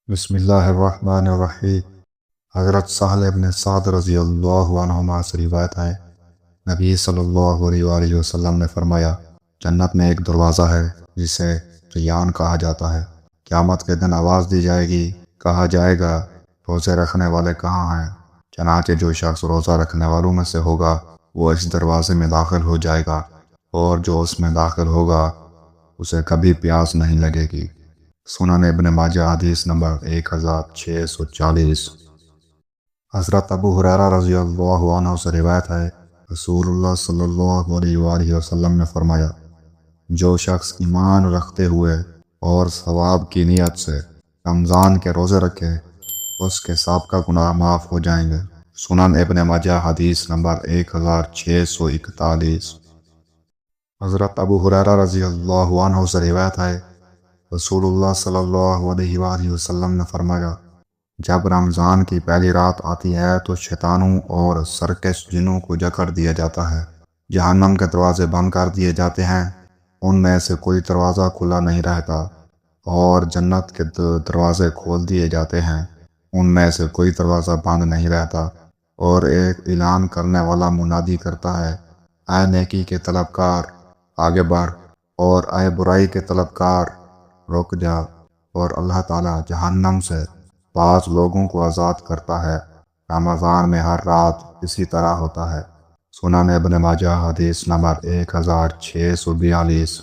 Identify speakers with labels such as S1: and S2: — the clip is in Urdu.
S1: بسم اللہ الرحمن الرحیم۔ حضرت سہل ابن سعد رضی اللہ عنہما سے روایت ہے، نبی صلی اللہ علیہ وآلہ وسلم نے فرمایا، جنت میں ایک دروازہ ہے جسے ریان کہا جاتا ہے۔ قیامت کے دن آواز دی جائے گی، کہا جائے گا روزے رکھنے والے کہاں ہیں؟ چنانچہ جو شخص روزہ رکھنے والوں میں سے ہوگا وہ اس دروازے میں داخل ہو جائے گا، اور جو اس میں داخل ہوگا اسے کبھی پیاس نہیں لگے گی۔ سنن ابن ماجہ حدیث نمبر 1640۔ حضرت ابو ہریرہ رضی اللہ عنہ سے روایت ہے، رسول اللہ صلی اللہ علیہ وآلہ وسلم نے فرمایا، جو شخص ایمان رکھتے ہوئے اور ثواب کی نیت سے رمضان کے روزے رکھے اس کے سابقہ گناہ معاف ہو جائیں گے۔ سنن ابن ماجہ حدیث نمبر 1641۔ حضرت ابو ہریرہ رضی اللہ عنہ سے روایت ہے، رسول اللہ صلی اللہ علیہ وآلہ وسلم نے فرمایا، جب رمضان کی پہلی رات آتی ہے تو شیطانوں اور سرکش جنوں کو جکڑ دیا جاتا ہے، جہنم کے دروازے بند کر دیے جاتے ہیں، ان میں سے کوئی دروازہ کھلا نہیں رہتا، اور جنت کے دروازے کھول دیے جاتے ہیں، ان میں سے کوئی دروازہ بند نہیں رہتا، اور ایک اعلان کرنے والا منادی کرتا ہے، اے نیکی کے طلبکار آگے بڑھ، اور اے برائی کے طلبکار رک جا، اور اللہ تعالیٰ جہنم سے 5 لوگوں کو آزاد کرتا ہے۔ رمضان میں ہر رات اسی طرح ہوتا ہے۔ سنن ابن ماجہ حدیث نمبر 1642۔